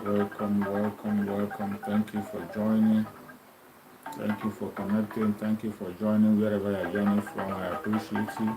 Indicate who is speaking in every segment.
Speaker 1: Welcome, welcome, welcome. Thank you for joining. Thank you for connecting. Thank you for joining wherever you're joining from. I appreciate you.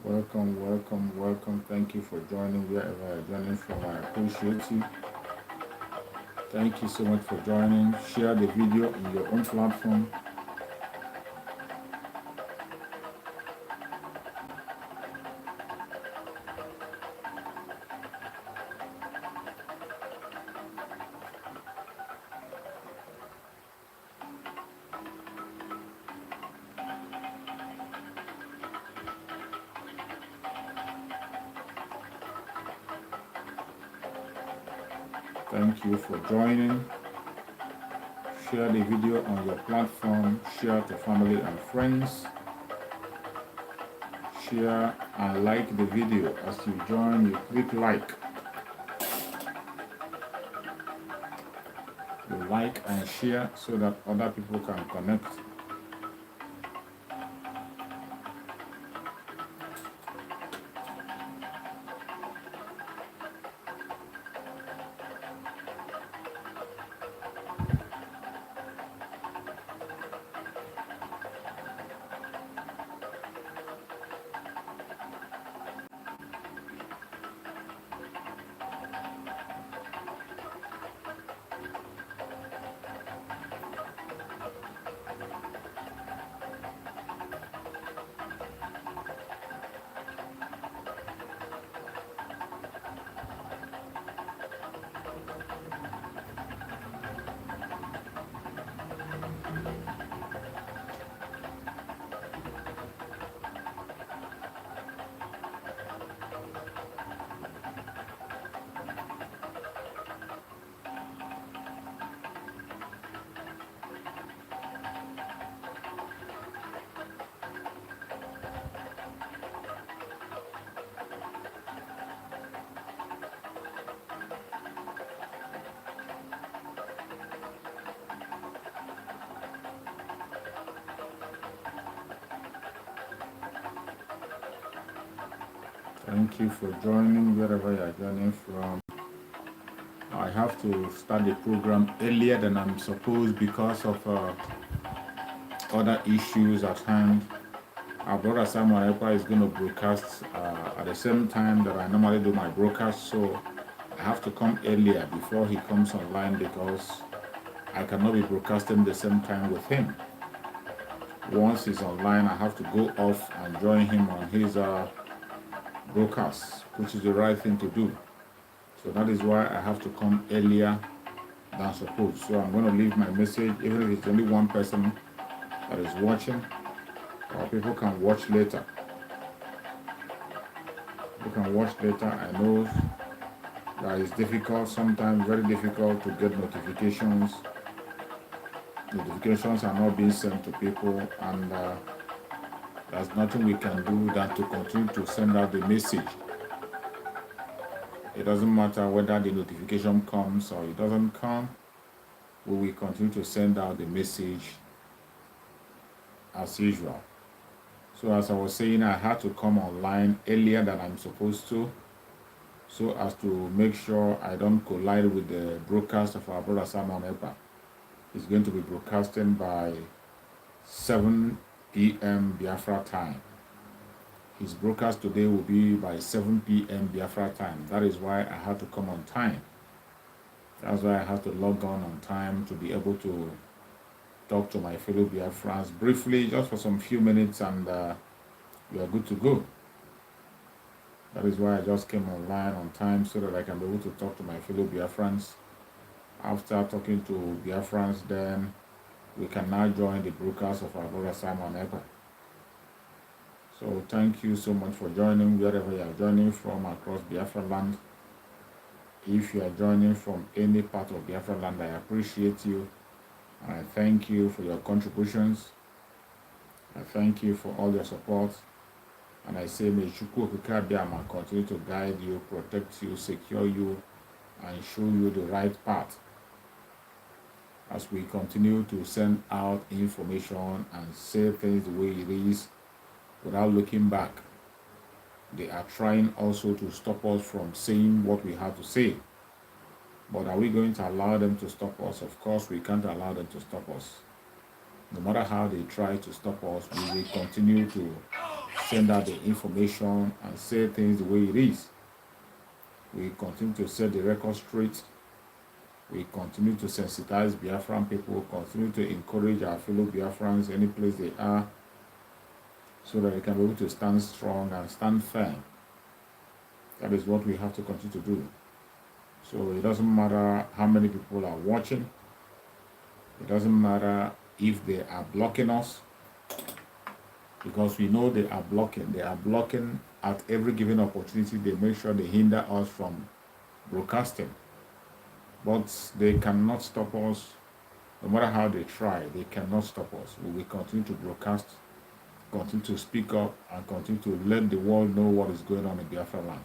Speaker 1: Welcome, welcome, welcome. Thank you for joining wherever you're joining from. I appreciate you. Thank you so much for joining. Share the video on your own platform. Thank you for joining. Share the video on your platform. Share to family and friends. Share and like the video. As you join, you click like. You like and share so that other people can connect. Thank you for joining wherever you are joining from. I have to start the program earlier than I'm supposed because of other issues at hand. Our brother Samuel Ekpa is going to broadcast at the same time that I normally do my broadcast, so I have to come earlier before he comes online because I cannot be broadcasting the same time with him. Once he's online, I have to go off and join him on his broadcast, which is the right thing to do. So that is why I have to come earlier than supposed. So I'm going to leave my message, even if it's only one person that is watching, or people can watch later. You can watch later. I know that it's difficult, sometimes very difficult to get notifications. Notifications are not being sent to people, and There's nothing we can do than to continue to send out the message. It doesn't matter whether the notification comes or it doesn't come, we will continue to send out the message as usual. So as I was saying, I had to come online earlier than I'm supposed to, so as to make sure I don't collide with the broadcast of our brother Simon Epa. It's going to be broadcasting by 7 p.m. Biafra time. His broadcast today will be by 7 p.m. Biafra time. That is why I had to come on time. That's why I had to log on time to be able to talk to my fellow Biafrans briefly, just for some few minutes, and we are good to go. That is why I just came online on time, so that I can be able to talk to my fellow Biafrans. After talking to Biafrans, then we can now join the broadcast of our brother Simon Epa. So thank you so much for joining wherever you are joining from across Biafra land. If you are joining from any part of Biafra land, I appreciate you, and I thank you for your contributions. I thank you for all your support, and I say may Chukwu Okike Abiama continue to guide you, protect you, secure you, and show you the right path as we continue to send out information and say things the way it is without looking back. They are trying also to stop us from saying what we have to say. But are we going to allow them to stop us? Of course, we can't allow them to stop us. No matter how they try to stop us, we will continue to send out the information and say things the way it is. We continue to set the record straight. We continue to sensitize Biafran people, continue to encourage our fellow Biafrans any place they are, so that they can be able to stand strong and stand firm. That is what we have to continue to do. So it doesn't matter how many people are watching. It doesn't matter if they are blocking us, because we know they are blocking. They are blocking at every given opportunity. They make sure they hinder us from broadcasting. But they cannot stop us. No matter how they try, they cannot stop us. We will continue to broadcast, continue to speak up, and continue to let the world know what is going on in Biafra land.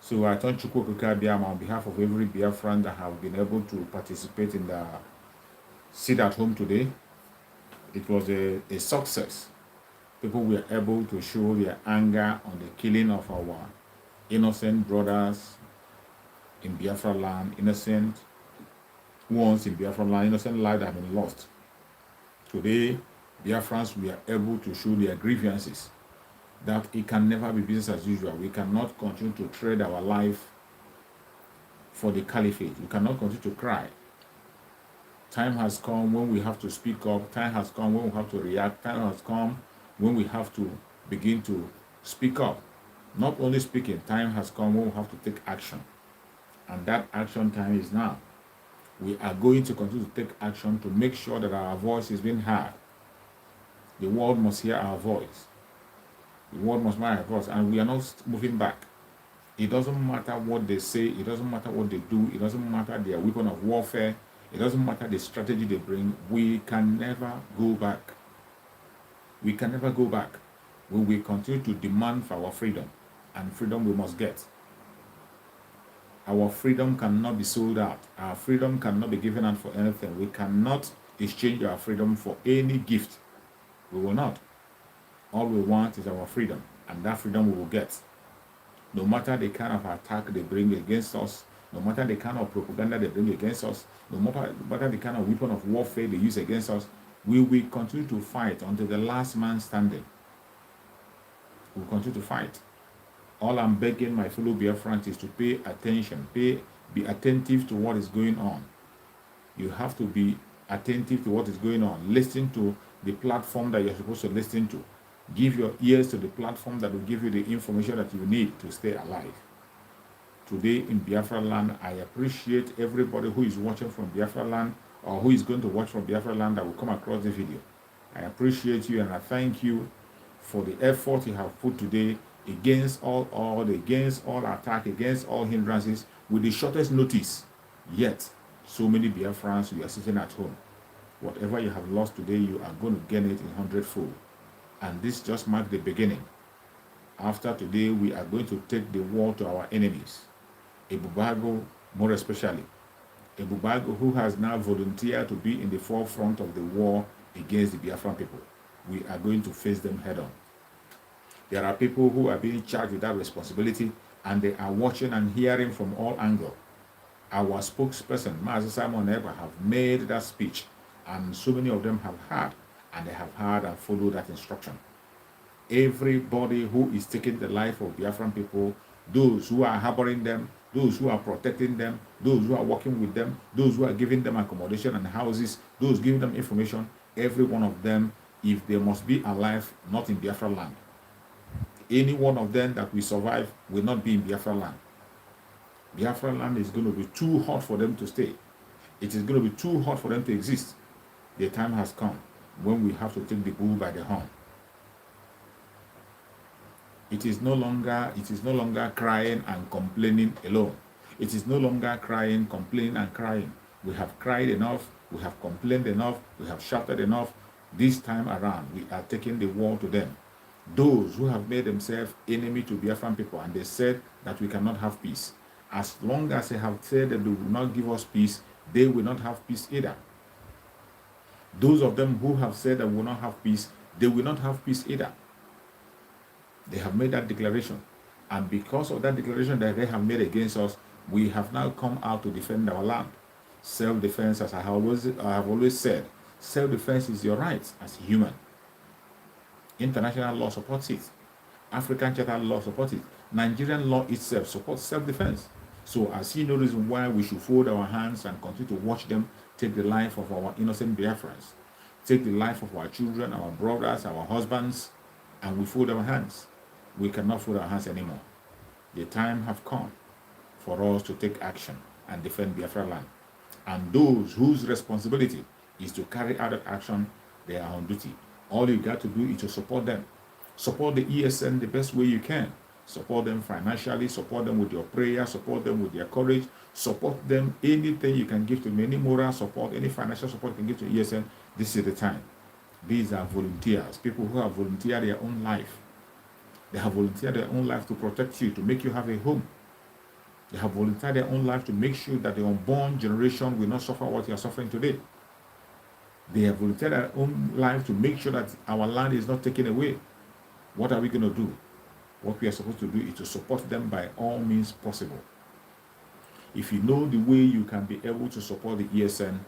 Speaker 1: So I thank Chukwu Okike Abiama on behalf of every Biafran that have been able to participate in the sit at home today. It was a success. People were able to show their anger on the killing of our innocent brothers in Biafra land, innocent ones in Biafra land, innocent lives that have been lost. Today, Biafrans were able to show their grievances, that it can never be business as usual. We cannot continue to trade our life for the caliphate. We cannot continue to cry. Time has come when we have to speak up. Time has come when we have to react. Time has come when we have to begin to speak up. Not only speaking, time has come when we have to take action. And that action time is now. We are going to continue to take action to make sure that our voice is being heard. The world must hear our voice. The world must hear our voice, and we are not moving back. It doesn't matter what they say. It doesn't matter what they do. It doesn't matter their weapon of warfare. It doesn't matter the strategy they bring. We can never go back. We can never go back. We will continue to demand for our freedom, and freedom we must get. Our freedom cannot be sold out. Our freedom cannot be given out for anything. We cannot exchange our freedom for any gift. We will not. All we want is our freedom, and that freedom we will get. No matter the kind of attack they bring against us, no matter the kind of propaganda they bring against us, no matter the kind of weapon of warfare they use against us, we will continue to fight until the last man standing. We will continue to fight. All I'm begging my fellow Biafrans is to pay attention, be attentive to what is going on. You have to be attentive to what is going on. Listen to the platform that you're supposed to listen to. Give your ears to the platform that will give you the information that you need to stay alive. Today in Biafra land, I appreciate everybody who is watching from Biafra land, or who is going to watch from Biafra land that will come across the video. I appreciate you, and I thank you for the effort you have put today against all odds, against all attack, against all hindrances, with the shortest notice. Yet, so many Biafrans, you are sitting at home. Whatever you have lost today, you are going to gain it in 100-fold. And this just marked the beginning. After today, we are going to take the war to our enemies. Ebubago, more especially. Ebubago, who has now volunteered to be in the forefront of the war against the Biafran people. We are going to face them head on. There are people who are being charged with that responsibility, and they are watching and hearing from all angles. Our spokesperson, Mazi Simon Eba, have made that speech, and so many of them have heard, and they have heard and followed that instruction. Everybody who is taking the life of Biafran people, those who are harboring them, those who are protecting them, those who are working with them, those who are giving them accommodation and houses, those giving them information, every one of them, if they must be alive, not in Biafra land. Any one of them that will survive will not be in Biafra land. Biafra land is going to be too hot for them to stay. It is going to be too hot for them to exist. The time has come when we have to take the bull by the horn. It is no longer crying and complaining alone. It is no longer crying, complaining, and crying. We have cried enough, we have complained enough, we have shouted enough. This time around, we are taking the war to them. Those who have made themselves enemy to Biafran people, and they said that we cannot have peace. As long as they have said that they will not give us peace, they will not have peace either. Those of them who have said that we will not have peace, they will not have peace either. They have made that declaration. And because of that declaration that they have made against us, we have now come out to defend our land. Self-defense, as I have always said, self-defense is your right as a human. International law supports it. African Charter law supports it. Nigerian law itself supports self-defense. So I see no reason why we should fold our hands and continue to watch them take the life of our innocent Biafrans, take the life of our children, our brothers, our husbands, and we fold our hands. We cannot fold our hands anymore. The time has come for us to take action and defend Biafra land. And those whose responsibility is to carry out that action, they are on duty. All you got to do is to support them. Support the ESN the best way you can. Support them financially, support them with your prayer, support them with their courage, support them anything you can give to them, any moral support, any financial support you can give to ESN. This is the time. These are volunteers, people who have volunteered their own life. They have volunteered their own life to protect you, to make you have a home. They have volunteered their own life to make sure that the unborn generation will not suffer what you are suffering today. They have volunteered their own life to make sure that our land is not taken away. What are we going to do? What we are supposed to do is to support them by all means possible. If you know the way you can be able to support the ESN,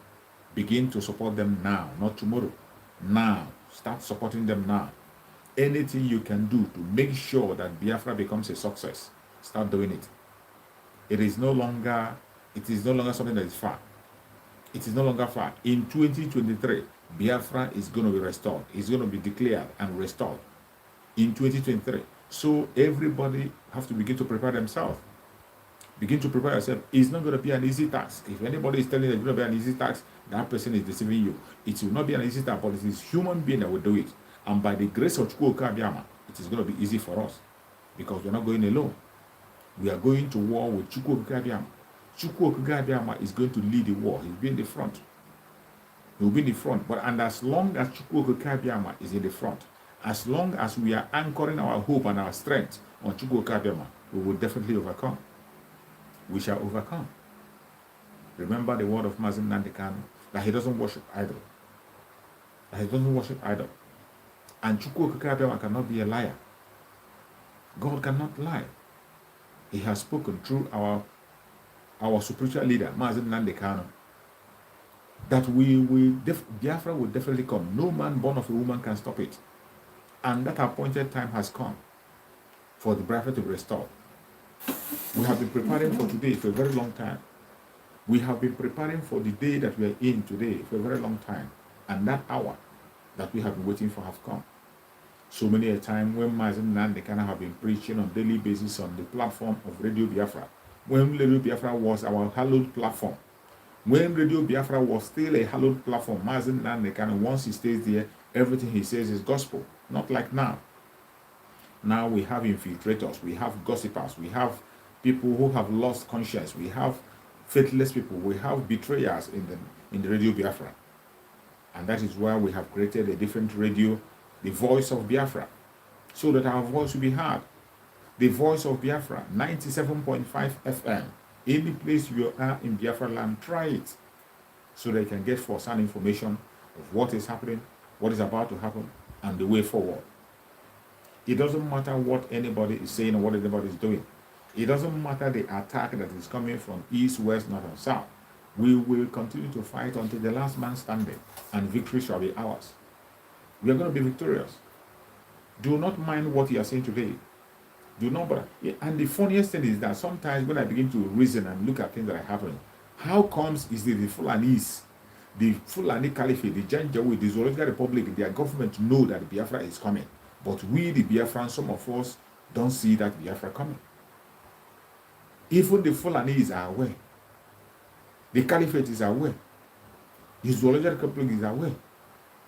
Speaker 1: begin to support them now, not tomorrow. Now. Start supporting them now. Anything you can do to make sure that Biafra becomes a success, start doing it. It is no longer something that is far. It is no longer far. In 2023, Biafra is going to be restored. It's going to be declared and restored in 2023. So everybody have to begin to prepare themselves. Begin to prepare yourself. It's not going to be an easy task. If anybody is telling you it's going to be an easy task, that person is deceiving you. It will not be an easy task, but it is human being that will do it. And by the grace of Chukwuka Abiyama, it is going to be easy for us because we're not going alone. We are going to war with Chukwuka Abiyama. Chukwuka Abiyama is going to lead the war. He'll be in the front. He'll be in the front. And as long as Chukwuka Abiyama is in the front, as long as we are anchoring our hope and our strength on Chukwuka Abiyama, we will definitely overcome. We shall overcome. Remember the word of Mazi Nnamdi Kanu, that he doesn't worship idol. That he doesn't worship idol. And Chukwuka Abiyama cannot be a liar. God cannot lie. He has spoken through our spiritual leader, Mazi Nnamdi Kanu, that Biafra will definitely come. No man born of a woman can stop it. And that appointed time has come for the Biafra to be restored. We have been preparing for today for a very long time. We have been preparing for the day that we are in today for a very long time. And that hour that we have been waiting for have come. So many a time when Mazi Nnamdi Kanu have been preaching on a daily basis on the platform of Radio Biafra, when Radio Biafra was our hallowed platform, when Radio Biafra was still a hallowed platform, Mazi Nnamdi Kanu, once he stays there, everything he says is gospel. Not like now. Now we have infiltrators, we have gossipers, we have people who have lost conscience, we have faithless people, we have betrayers in the Radio Biafra. And that is why we have created a different radio the voice of Biafra, so that our voice will be heard. The voice of Biafra, 97.5 FM. Any place you are in Biafra land, try it, so that you can get first-hand information of what is happening, what is about to happen, and the way forward. It doesn't matter what anybody is saying or what anybody is doing. It doesn't matter the attack that is coming from east, west, north, and south. We will continue to fight until the last man standing, and victory shall be ours. We are going to be victorious. Do not mind what you are saying today. Do not bother. And the funniest thing is that sometimes when I begin to reason and look at things that are happening, how comes is the Fulanis, the Fulani Caliphate, the Janjaweed, the Zoological Republic, their government know that Biafra is coming. But we, the Biafrans, some of us don't see that Biafra coming. Even the Fulanis are aware. The Caliphate is aware. The Zoological Republic is aware.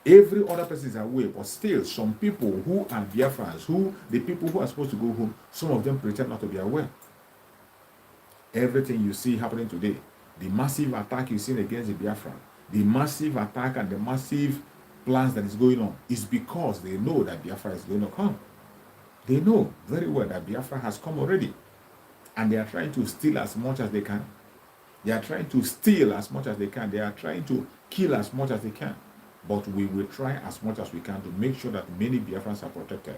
Speaker 1: Every other person is aware, but still, some people who are Biafrans, the people who are supposed to go home, some of them pretend not to be aware. Everything you see happening today, the massive attack you've seen against the Biafran, the massive attack and the massive plans that is going on, is because they know that Biafra is going to come. They know very well that Biafra has come already, and they are trying to steal as much as they can. They are trying to steal as much as they can. They are trying to kill as much as they can. But we will try as much as we can to make sure that many Biafrans are protected.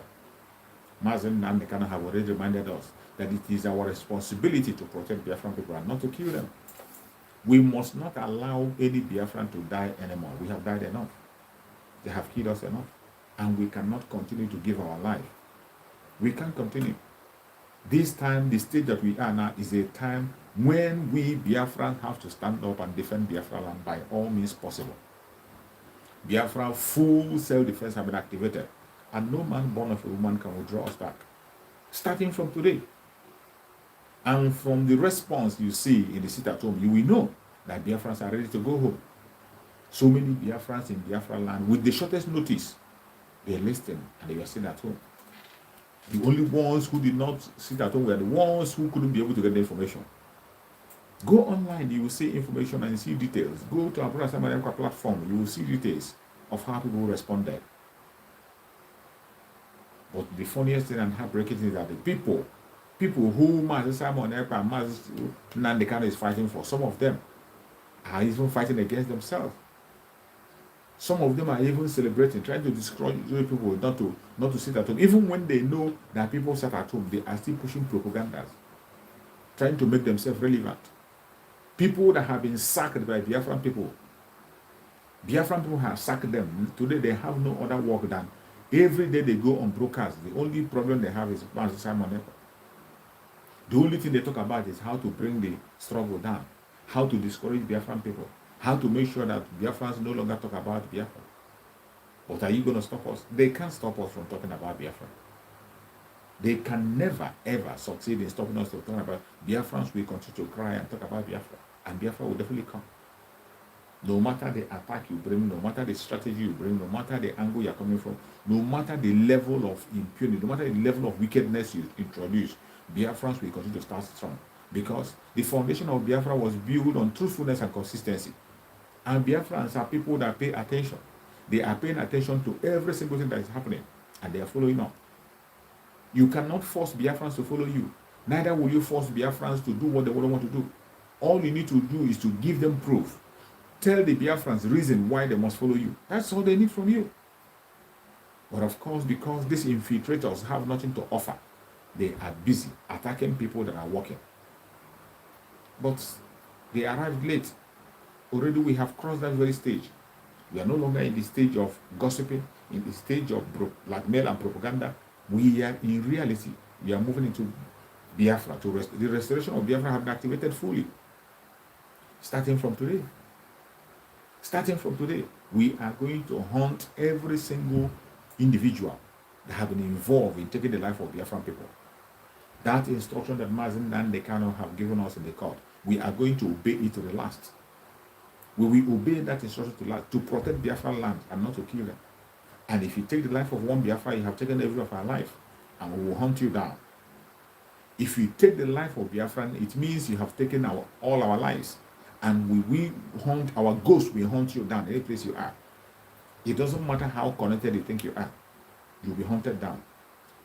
Speaker 1: Mazen Nandekano have already reminded us that it is our responsibility to protect Biafran people and not to kill them. We must not allow any Biafran to die anymore. We have died enough. They have killed us enough. And we cannot continue to give our life. We can't continue. This time, the stage that we are now is a time when we Biafran have to stand up and defend Biafra land by all means possible. Biafra full self-defense have been activated, and no man born of a woman can withdraw us back. Starting from today, and from the response you see in the sit at home, you will know that Biafrans are ready to go home. So many Biafrans in Biafra land, with the shortest notice, they listened and they were sitting at home. The only ones who did not sit at home were the ones who couldn't be able to get the information. Go online, you will see information and see details. Go to our Brother Samaremka platform, you will see details of how people responded. But the funniest thing and heartbreaking thing is that the people who Master Simon Ekpa and Master Nandekano is fighting for, some of them are even fighting against themselves. Some of them are even celebrating, trying to discourage people not to sit at home. Even when they know that people sat at home, they are still pushing propagandas, trying to make themselves relevant. People that have been sacked by Biafran people have sacked them. Today they have no other work than every day they go on broadcast. The only problem they have is Master Simon Ekpa. The only thing they talk about is how to bring the struggle down, how to discourage Biafran people, how to make sure that Biafrans no longer talk about Biafra. But are you going to stop us? They can't stop us from talking about Biafra. They can never, ever succeed in stopping us from talking about Biafrans. We continue to cry and talk about Biafra, and Biafra will definitely come. No matter the attack you bring, no matter the strategy you bring, no matter the angle you're coming from, no matter the level of impunity, no matter the level of wickedness you introduce, Biafrans will continue to start strong. Because the foundation of Biafra was built on truthfulness and consistency. And Biafrans are people that pay attention. They are paying attention to every single thing that is happening, and they are following up. You cannot force Biafrans to follow you. Neither will you force Biafrans to do what they don't want to do. All you need to do is to give them proof. Tell the Biafrans the reason why they must follow you. That's all they need from you. But of course, because these infiltrators have nothing to offer, they are busy attacking people that are working. But they arrived late. Already we have crossed that very stage. We are no longer in the stage of gossiping, in the stage of blackmail and propaganda. We are in reality. We are moving into Biafra. The restoration of Biafra have been activated fully. Starting from today. We are going to hunt every single individual that have been involved in taking the life of Biafran people. That instruction that Mazen Nandekano have given us in the court, we are going to obey it to the last. We will obey that instruction to last, to protect Biafra land and not to kill them. And if you take the life of one Biafra, you have taken every of our life, and we will hunt you down. If you take the life of Biafran, it means you have taken all our lives, and we hunt our ghost. We hunt you down any place you are. It doesn't matter how connected you think you are. You'll be hunted down.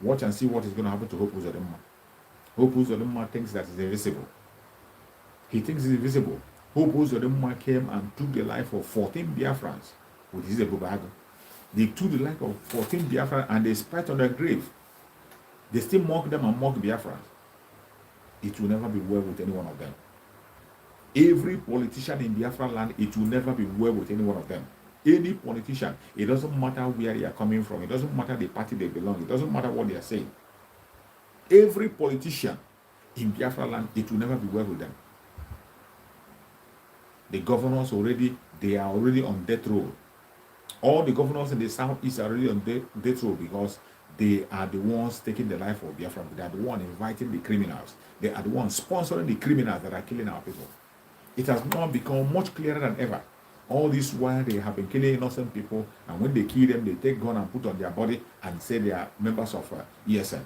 Speaker 1: Watch and see what is going to happen to Hope Uzodinma. Hope Uzodinma thinks that it's invisible. He thinks it's invisible. Hope Uzodinma came and took the life of 14 Biafrans with his Bubago. They took the life of 14 Biafrans and they spat on their grave. They still mock them and mock Biafrans. It will never be well with any one of them. Every politician in Biafra land, it will never be well with any one of them. Any politician, it doesn't matter where they are coming from, it doesn't matter the party they belong, it doesn't matter what they are saying. Every politician in Biafra land, it will never be well with them. The governors they are already on death row. All the governors in the southeast are already on death row because they are the ones taking the life of Biafra. They are the ones inviting the criminals. They are the ones sponsoring the criminals that are killing our people. It has now become much clearer than ever. All this while they have been killing innocent people, and when they kill them, they take gun and put on their body and say they are members of ESN.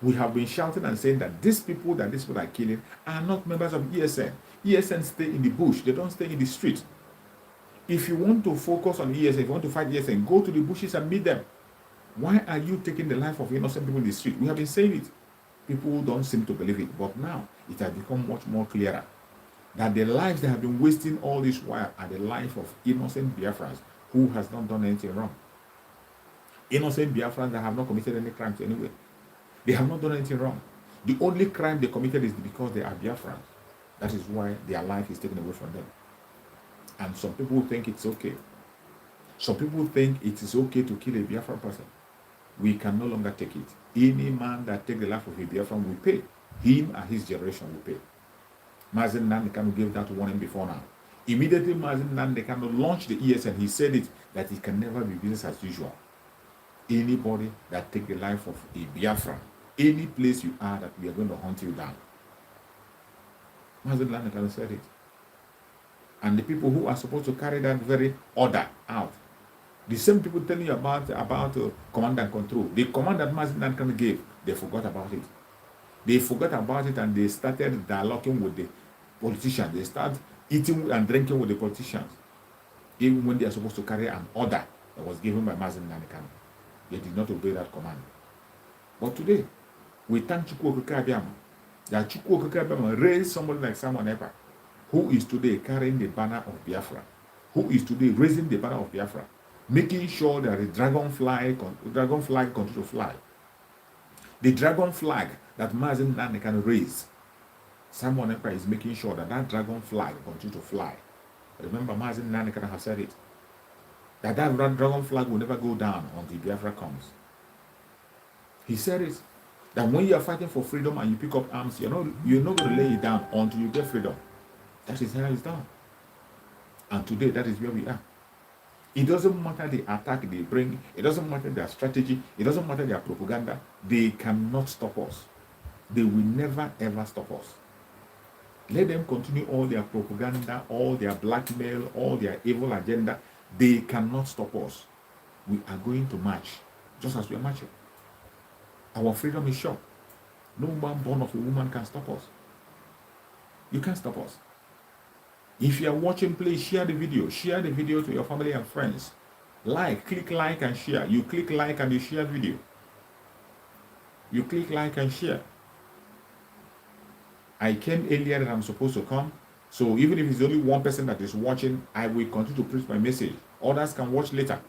Speaker 1: We have been shouting and saying that these people are killing are not members of ESN. ESN stay in the bush. They don't stay in the street. If you want to focus on ESN, if you want to fight ESN, go to the bushes and meet them. Why are you taking the life of innocent people in the street? We have been saying it. People don't seem to believe it, but now it has become much more clearer that the lives they have been wasting all this while are the life of innocent Biafrans who has not done anything wrong. Innocent Biafrans that have not committed any crimes anyway. They have not done anything wrong. The only crime they committed is because they are Biafrans. That is why their life is taken away from them. And some people think it's okay. Some people think it is okay to kill a Biafran person. We can no longer take it. Any man that takes the life of a Biafran will pay. Him and his generation will pay. Mazen Nandekano gave that warning before now. Immediately Mazen Nandekano launched the ESN, he said it, that it can never be business as usual. Anybody that takes the life of a Biafran, any place you are, that we are going to hunt you down. Mazen Nandekano said it. And the people who are supposed to carry that very order out, the same people telling you about command and control, the command that Mazen Nandekano gave, they forgot about it. They forgot about it and they started dialoguing with the politicians. They start eating and drinking with the politicians, even when they are supposed to carry an order that was given by Mazen Nandekano. They did not obey that command. But today, we thank Chukwu Okike Abiama that Chukwu Okike Abiama raised somebody like Simon Ekpa, who is today carrying the banner of Biafra, who is today raising the banner of Biafra, making sure that the dragon flag continues to fly. The dragon flag that Mazen Nandekano raised, Simon Ekpa is making sure that that dragon flag continues to fly. Remember, Mazen Nandekano has said it, that dragon flag will never go down until Biafra comes. He said it, that when you are fighting for freedom and you pick up arms, you're not going to lay it down until you get freedom. That is how it's done. And today, that is where we are. It doesn't matter the attack they bring, it doesn't matter their strategy, it doesn't matter their propaganda, they cannot stop us. They will never ever stop us. Let them continue all their propaganda, all their blackmail, all their evil agenda. They cannot stop us. We are going to march, just as we are marching. Our freedom is sure. No man born of a woman can stop us. You can't stop us. If you are watching, please share the video. Share the video to your family and friends. Click like and share. You click like and you share video. You click like and share. I came earlier than I'm supposed to come. So even if it's only one person that is watching, I will continue to preach my message. Others can watch later.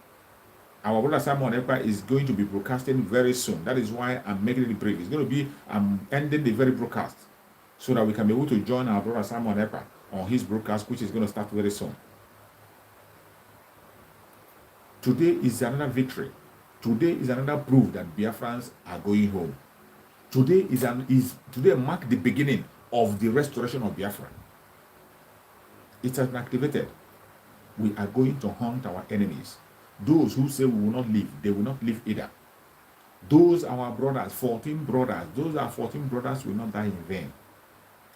Speaker 1: Our brother Simon Ekpa is going to be broadcasting very soon. That is why I'm making it brief. It's going to be, I'm ending the very broadcast so that we can be able to join our brother Simon Ekpa on his broadcast, which is going to start very soon. Today is another victory. Today is another proof that Biafrans are going home. Today today mark the beginning of the restoration of Biafra. It has been activated. We are going to hunt our enemies. Those who say we will not live, they will not live either. Those are our brothers, 14 brothers. Those are 14 brothers will not die in vain.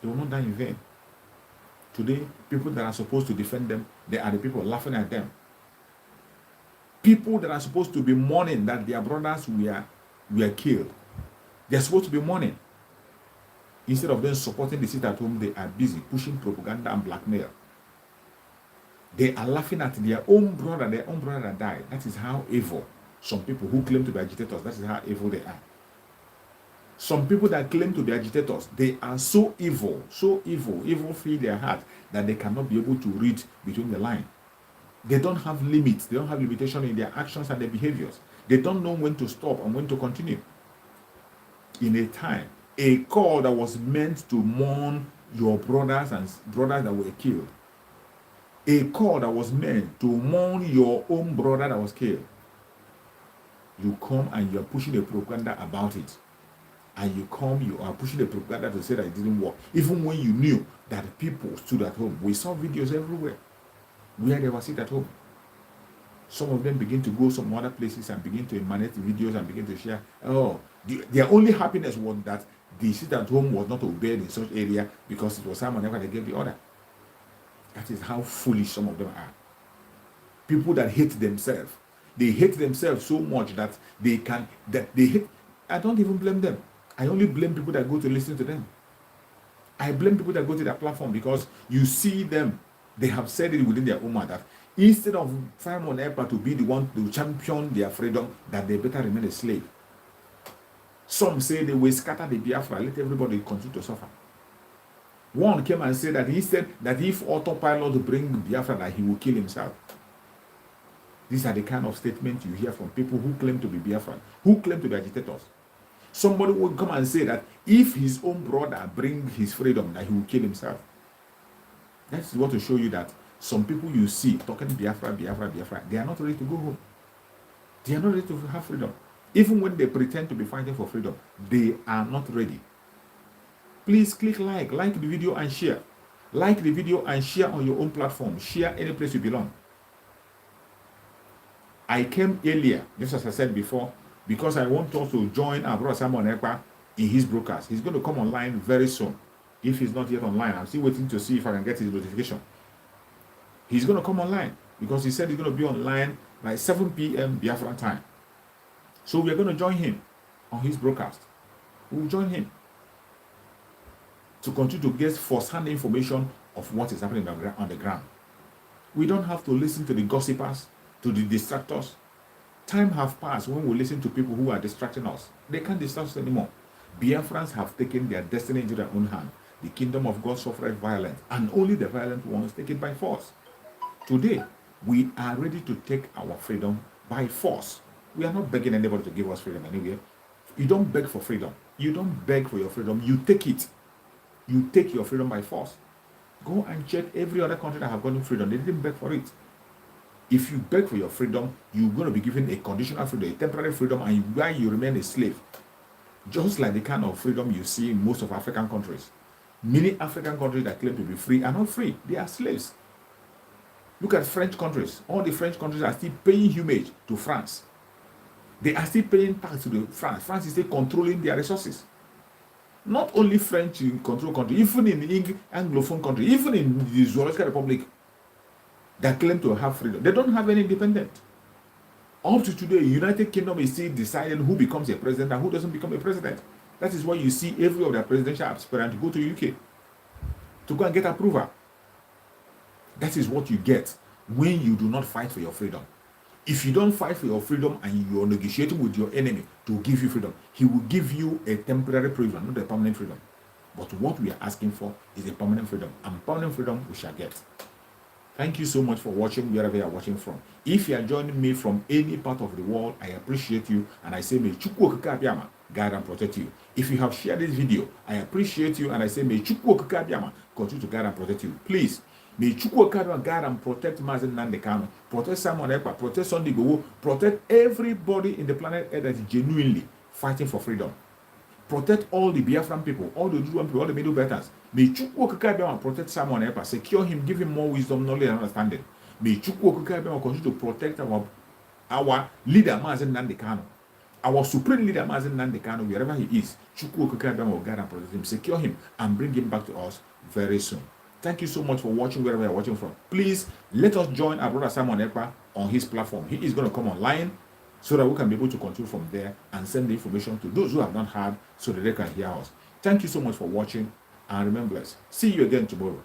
Speaker 1: They will not die in vain. Today, people that are supposed to defend them, they are the people laughing at them. People that are supposed to be mourning that their brothers were killed. They are supposed to be mourning. Instead of them supporting the sit at home, they are busy pushing propaganda and blackmail. They are laughing at their own brother that died. That is how evil Some people who claim to be agitators, that is how evil they are. Some people that claim to be agitators, they are so evil, evil fill their heart that they cannot be able to read between the lines. They don't have limits. They don't have limitation in their actions and their behaviors. They don't know when to stop and when to continue. In a time, a call that was meant to mourn your brothers that were killed. A call that was meant to mourn your own brother that was killed. You come and you're pushing a propaganda about it. And you are pushing a propaganda to say that it didn't work. Even when you knew that people stood at home. We saw videos everywhere where they were sitting at home. Some of them begin to go some other places and begin to emanate videos and begin to share. Oh, their only happiness was that the sit at home was not obeyed in such area because it was someone else that gave the order. That is how foolish some of them are. People that hate themselves. They hate themselves so much that they hate. I don't even blame them. I only blame people that go to listen to them. I blame people that go to their platform because you see them. They have said it within their own mouth that instead of Simon Ekpa to be the one to champion their freedom, that they better remain a slave. Some say they will scatter the Biafra, let everybody continue to suffer. One came and said that he said that if autopilot bring Biafra, that he will kill himself. These are the kind of statements you hear from people who claim to be Biafran, who claim to be agitators. Somebody will come and say that if his own brother bring his freedom, that he will kill himself. That's what to show you that some people you see talking Biafra, they are not ready to go home. They are not ready to have freedom. Even when they pretend to be fighting for freedom, they are not ready. Please click like the video and share. Like the video and share on your own platform. Share any place you belong. I came earlier, just as I said before, because I want us to join our brother Simon Ekpa in his broadcast. He's going to come online very soon. If he's not yet online, I'm still waiting to see if I can get his notification. He's going to come online because he said he's going to be online by 7 p.m. Biafran time. So we're going to join him on his broadcast. We'll join him to continue to get first-hand information of what is happening on the ground. We don't have to listen to the gossipers, to the distractors. Time has passed when we listen to people who are distracting us. They can't distract us anymore. Biafrans have taken their destiny into their own hand. The kingdom of God suffered violence, and only the violent ones take it by force. Today, we are ready to take our freedom by force. We are not begging anybody to give us freedom anywhere. You don't beg for freedom. You don't beg for your freedom. You take it. You take your freedom by force. Go and check every other country that have gotten freedom. They didn't beg for it. If you beg for your freedom, you're going to be given a conditional freedom, a temporary freedom, and while you remain a slave. Just like the kind of freedom you see in most of African countries. Many African countries that claim to be free are not free. They are slaves. Look at French countries. All the French countries are still paying homage to France. They are still paying tax to France. France is still controlling their resources. Not only French control country, even in the Anglophone country, even in the Zoological Republic that claim to have freedom, they don't have any independence. Up to today, United Kingdom is still deciding who becomes a president and who doesn't become a president. That is why you see every of their presidential aspirants go to UK to go and get approval. That is what you get when you do not fight for your freedom. If you don't fight for your freedom and you are negotiating with your enemy to give you freedom, he will give you a temporary freedom, not a permanent freedom. But what we are asking for is a permanent freedom, and permanent freedom we shall get. Thank you so much for watching wherever you are watching from. If you are joining me from any part of the world, I appreciate you, and I say may Chukwu Okike Abiama guide and protect you. If you have shared this video, I appreciate you, and I say may Chukwu Okike Abiama continue to guide and protect you. Please, may Chukwu Okike Abiama guide and protect Mazen Nnamdi Kanu, protect Simon Ekpa, protect Sunday Igboho, protect everybody in the planet Earth that is genuinely fighting for freedom. Protect all the Biafran people, all the Juwan people, all the Middle Belters. May Chukwu Okike Abiama protect Simon Ekpa, secure him, give him more wisdom, knowledge, and understanding. May Chukwu Okike Abiama continue to protect our leader, Mazen Nnamdi Kanu, our supreme leader, Mazen Nnamdi Kanu, wherever he is. Chukwu Okike Abiama will guide and protect him, secure him, and bring him back to us very soon. Thank you so much for watching wherever you're watching from. Please let us join our brother Simon Ekpa on his platform. He is going to come online so that we can be able to continue from there and send the information to those who have not heard so that they can hear us. Thank you so much for watching, and remember, see you again tomorrow.